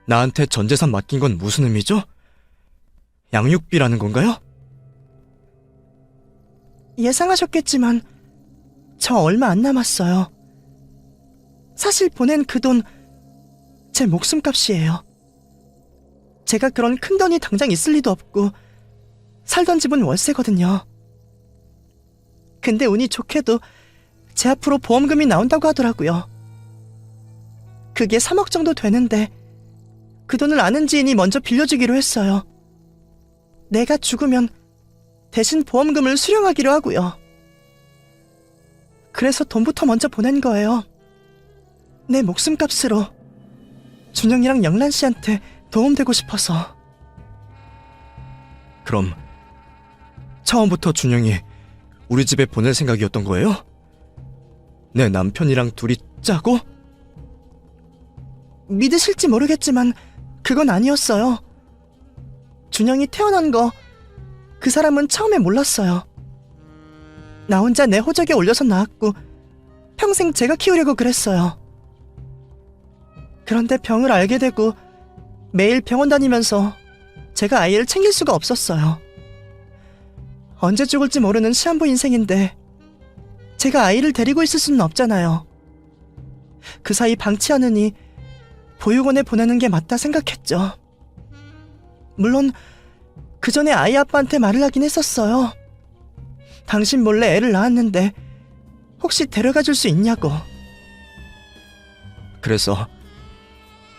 나한테 전 재산 맡긴 건 무슨 의미죠? 양육비라는 건가요?
예상하셨겠지만 저 얼마 안 남았어요. 사실 보낸 그 돈 제 목숨값이에요. 제가 그런 큰 돈이 당장 있을 리도 없고 살던 집은 월세거든요. 근데 운이 좋게도 제 앞으로 보험금이 나온다고 하더라고요. 그게 3억 정도 되는데 그 돈을 아는 지인이 먼저 빌려주기로 했어요. 내가 죽으면 대신 보험금을 수령하기로 하고요. 그래서 돈부터 먼저 보낸 거예요. 내 목숨값으로 준영이랑 영란 씨한테 도움되고 싶어서.
그럼 처음부터 준영이 우리 집에 보낼 생각이었던 거예요? 내 남편이랑 둘이 짜고?
믿으실지 모르겠지만 그건 아니었어요. 준영이 태어난 거 그 사람은 처음에 몰랐어요. 나 혼자 내 호적에 올려서 낳았고 평생 제가 키우려고 그랬어요. 그런데 병을 알게 되고 매일 병원 다니면서 제가 아이를 챙길 수가 없었어요. 언제 죽을지 모르는 시한부 인생인데 제가 아이를 데리고 있을 수는 없잖아요. 그 사이 방치하느니 보육원에 보내는 게 맞다 생각했죠. 물론 그 전에 아이 아빠한테 말을 하긴 했었어요. 당신 몰래 애를 낳았는데 혹시 데려가 줄 수 있냐고.
그래서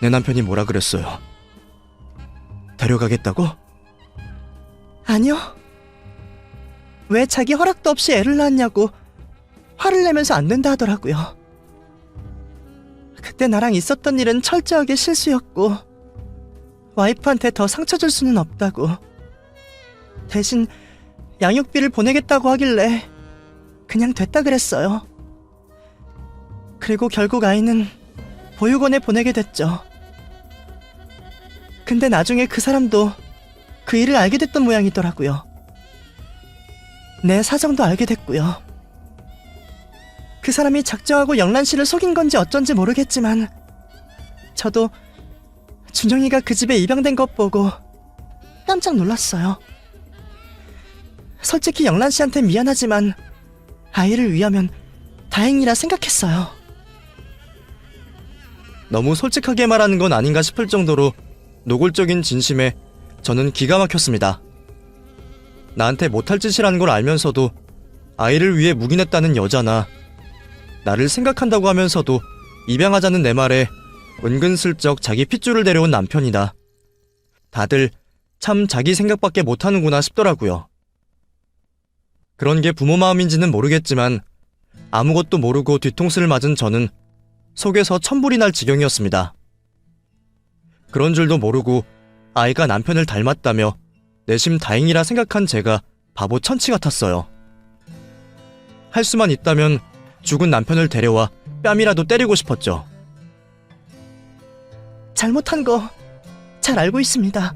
내 남편이 뭐라 그랬어요? 데려가겠다고?
아니요. 왜 자기 허락도 없이 애를 낳았냐고 화를 내면서 안 된다 하더라고요. 그때 나랑 있었던 일은 철저하게 실수였고 와이프한테 더 상처 줄 수는 없다고. 대신 양육비를 보내겠다고 하길래 그냥 됐다 그랬어요. 그리고 결국 아이는 보육원에 보내게 됐죠. 근데 나중에 그 사람도 그 일을 알게 됐던 모양이더라고요. 내 사정도 알게 됐고요. 그 사람이 작정하고 영란 씨를 속인 건지 어쩐지 모르겠지만 저도 준영이가 그 집에 입양된 것 보고 깜짝 놀랐어요. 솔직히 영란 씨한테 미안하지만 아이를 위하면 다행이라 생각했어요.
너무 솔직하게 말하는 건 아닌가 싶을 정도로 노골적인 진심에 저는 기가 막혔습니다. 나한테 못할 짓이라는 걸 알면서도 아이를 위해 묵인했다는 여자나 나를 생각한다고 하면서도 입양하자는 내 말에 은근슬쩍 자기 핏줄을 데려온 남편이다. 다들 참 자기 생각밖에 못하는구나 싶더라고요. 그런 게 부모 마음인지는 모르겠지만 아무것도 모르고 뒤통수를 맞은 저는 속에서 천불이 날 지경이었습니다. 그런 줄도 모르고 아이가 남편을 닮았다며 내심 다행이라 생각한 제가 바보 천치 같았어요. 할 수만 있다면 죽은 남편을 데려와 뺨이라도 때리고 싶었죠.
잘못한 거 잘 알고 있습니다.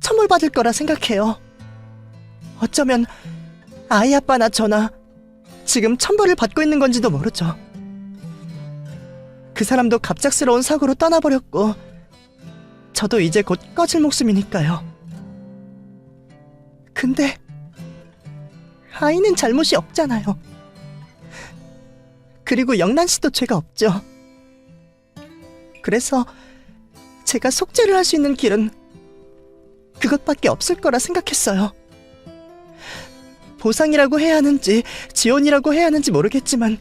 처벌받을 거라 생각해요. 어쩌면 아이 아빠나 저나 지금 천벌을 받고 있는 건지도 모르죠. 그 사람도 갑작스러운 사고로 떠나버렸고 저도 이제 곧 꺼질 목숨이니까요. 근데 아이는 잘못이 없잖아요. 그리고 영란 씨도 죄가 없죠. 그래서 제가 속죄를 할 수 있는 길은 그것밖에 없을 거라 생각했어요. 보상이라고 해야 하는지 지원이라고 해야 하는지 모르겠지만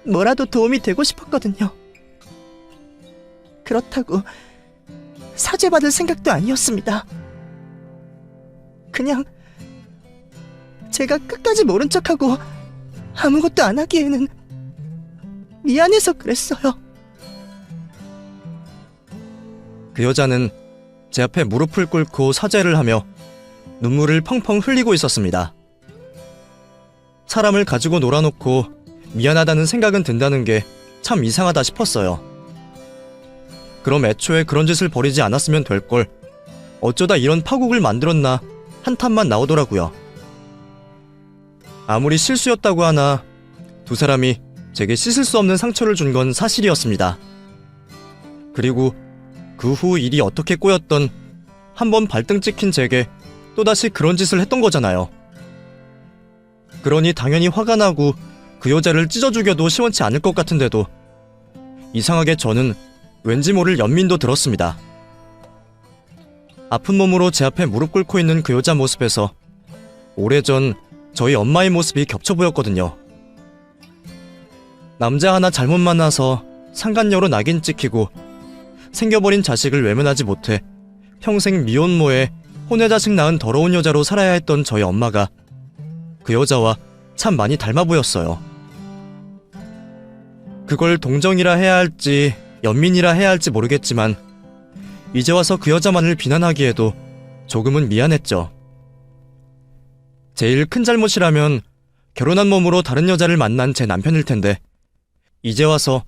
뭐라도 도움이 되고 싶었거든요. 그렇다고 사죄받을 생각도 아니었습니다. 그냥 제가 끝까지 모른 척하고 아무것도 안 하기에는 미안해서 그랬어요.
그 여자는 제 앞에 무릎을 꿇고 사죄를 하며 눈물을 펑펑 흘리고 있었습니다. 사람을 가지고 놀아놓고 미안하다는 생각은 든다는 게 참 이상하다 싶었어요. 그럼 애초에 그런 짓을 벌이지 않았으면 될 걸 어쩌다 이런 파국을 만들었나 한탄만 나오더라고요. 아무리 실수였다고 하나 두 사람이 제게 씻을 수 없는 상처를 준 건 사실이었습니다. 그리고 그 후 일이 어떻게 꼬였던 한번 발등 찍힌 제게 또다시 그런 짓을 했던 거잖아요. 그러니 당연히 화가 나고 그 여자를 찢어 죽여도 시원치 않을 것 같은데도 이상하게 저는 왠지 모를 연민도 들었습니다. 아픈 몸으로 제 앞에 무릎 꿇고 있는 그 여자 모습에서 오래전 저희 엄마의 모습이 겹쳐 보였거든요. 남자 하나 잘못 만나서 상간녀로 낙인 찍히고 생겨버린 자식을 외면하지 못해 평생 미혼모에 혼외자식 낳은 더러운 여자로 살아야 했던 저희 엄마가 그 여자와 참 많이 닮아 보였어요. 그걸 동정이라 해야 할지 연민이라 해야 할지 모르겠지만 이제 와서 그 여자만을 비난하기에도 조금은 미안했죠. 제일 큰 잘못이라면 결혼한 몸으로 다른 여자를 만난 제 남편일 텐데 이제 와서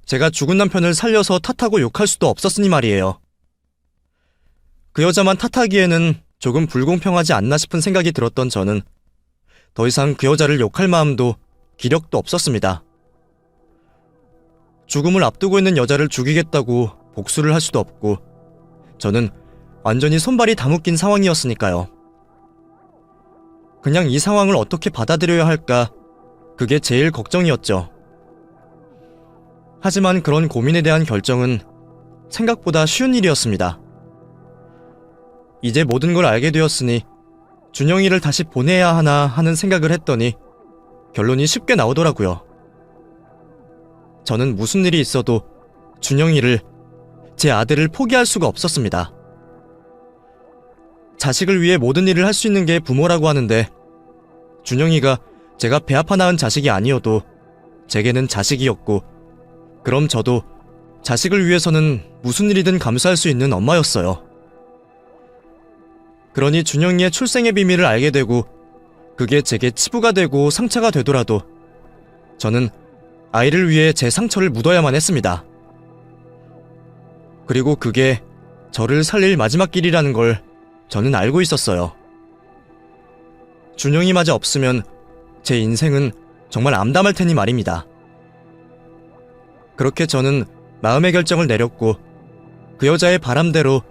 제가 죽은 남편을 살려서 탓하고 욕할 수도 없었으니 말이에요. 그 여자만 탓하기에는 조금 불공평하지 않나 싶은 생각이 들었던 저는 더 이상 그 여자를 욕할 마음도 기력도 없었습니다. 죽음을 앞두고 있는 여자를 죽이겠다고 복수를 할 수도 없고 저는 완전히 손발이 다 묶인 상황이었으니까요. 그냥 이 상황을 어떻게 받아들여야 할까 그게 제일 걱정이었죠. 하지만 그런 고민에 대한 결정은 생각보다 쉬운 일이었습니다. 이제 모든 걸 알게 되었으니 준영이를 다시 보내야 하나 하는 생각을 했더니 결론이 쉽게 나오더라고요. 저는 무슨 일이 있어도 준영이를, 제 아들을 포기할 수가 없었습니다. 자식을 위해 모든 일을 할 수 있는 게 부모라고 하는데 준영이가 제가 배 아파 낳은 자식이 아니어도 제게는 자식이었고 그럼 저도 자식을 위해서는 무슨 일이든 감수할 수 있는 엄마였어요. 그러니 준영이의 출생의 비밀을 알게 되고 그게 제게 치부가 되고 상처가 되더라도 저는 아이를 위해 제 상처를 묻어야만 했습니다. 그리고 그게 저를 살릴 마지막 길이라는 걸 저는 알고 있었어요. 준영이마저 없으면 제 인생은 정말 암담할 테니 말입니다. 그렇게 저는 마음의 결정을 내렸고 그 여자의 바람대로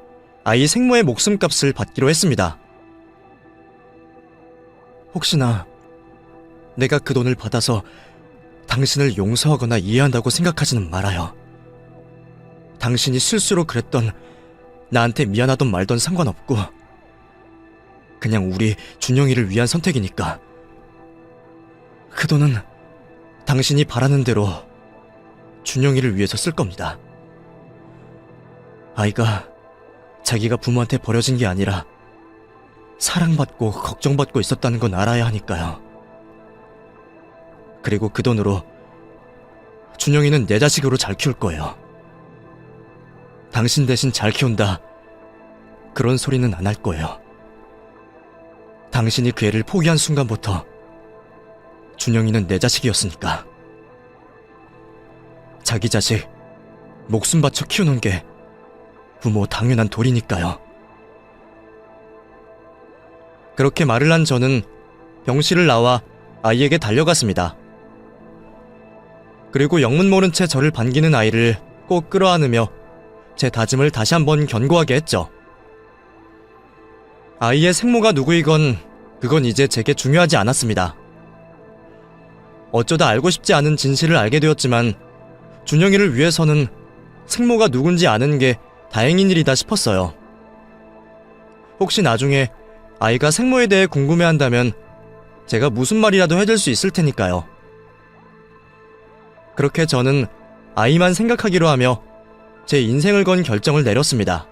아이 생모의 목숨값을 받기로 했습니다. 혹시나 내가 그 돈을 받아서 당신을 용서하거나 이해한다고 생각하지는 말아요. 당신이 실수로 그랬던, 나한테 미안하던 말던 상관없고 그냥 우리 준영이를 위한 선택이니까 그 돈은 당신이 바라는 대로 준영이를 위해서 쓸 겁니다. 아이가 자기가 부모한테 버려진 게 아니라 사랑받고 걱정받고 있었다는 건 알아야 하니까요. 그리고 그 돈으로 준영이는 내 자식으로 잘 키울 거예요. 당신 대신 잘 키운다, 그런 소리는 안 할 거예요. 당신이 그 애를 포기한 순간부터 준영이는 내 자식이었으니까. 자기 자식 목숨 바쳐 키우는 게 부모 당연한 도리니까요. 그렇게 말을 한 저는 병실을 나와 아이에게 달려갔습니다. 그리고 영문 모른 채 저를 반기는 아이를 꼭 끌어안으며 제 다짐을 다시 한번 견고하게 했죠. 아이의 생모가 누구이건 그건 이제 제게 중요하지 않았습니다. 어쩌다 알고 싶지 않은 진실을 알게 되었지만 준영이를 위해서는 생모가 누군지 아는 게 다행인 일이다 싶었어요. 혹시 나중에 아이가 생모에 대해 궁금해한다면 제가 무슨 말이라도 해줄 수 있을 테니까요. 그렇게 저는 아이만 생각하기로 하며 제 인생을 건 결정을 내렸습니다.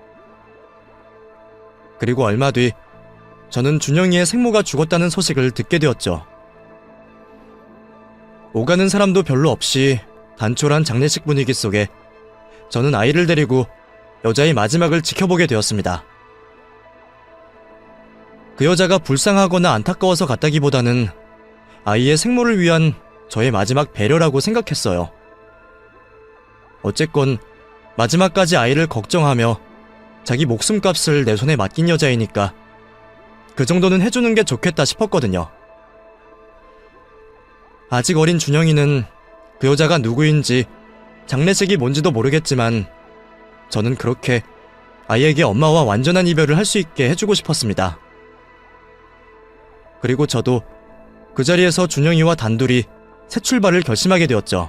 그리고 얼마 뒤 저는 준영이의 생모가 죽었다는 소식을 듣게 되었죠. 오가는 사람도 별로 없이 단촐한 장례식 분위기 속에 저는 아이를 데리고 여자의 마지막을 지켜보게 되었습니다. 그 여자가 불쌍하거나 안타까워서 갔다기보다는 아이의 생모를 위한 저의 마지막 배려라고 생각했어요. 어쨌건 마지막까지 아이를 걱정하며 자기 목숨값을 내 손에 맡긴 여자이니까 그 정도는 해주는 게 좋겠다 싶었거든요. 아직 어린 준영이는 그 여자가 누구인지 장례식이 뭔지도 모르겠지만 저는 그렇게 아이에게 엄마와 완전한 이별을 할 수 있게 해주고 싶었습니다. 그리고 저도 그 자리에서 준영이와 단둘이 새 출발을 결심하게 되었죠.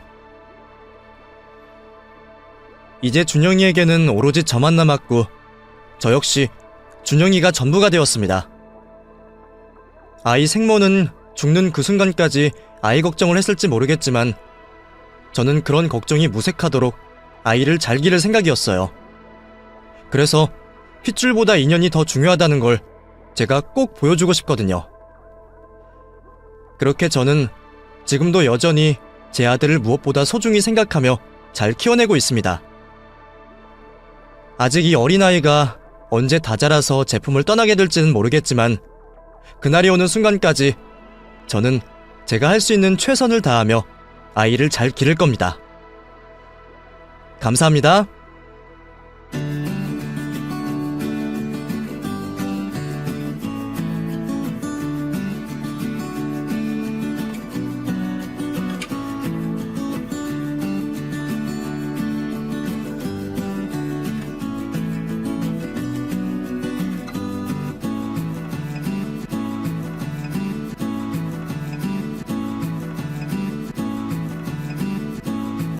이제 준영이에게는 오로지 저만 남았고 저 역시 준영이가 전부가 되었습니다. 아이 생모는 죽는 그 순간까지 아이 걱정을 했을지 모르겠지만 저는 그런 걱정이 무색하도록 아이를 잘 기를 생각이었어요. 그래서 핏줄보다 인연이 더 중요하다는 걸 제가 꼭 보여주고 싶거든요. 그렇게 저는 지금도 여전히 제 아들을 무엇보다 소중히 생각하며 잘 키워내고 있습니다. 아직 이 어린아이가 언제 다 자라서 제품을 떠나게 될지는 모르겠지만 그날이 오는 순간까지 저는 제가 할 수 있는 최선을 다하며 아이를 잘 기를 겁니다. 감사합니다.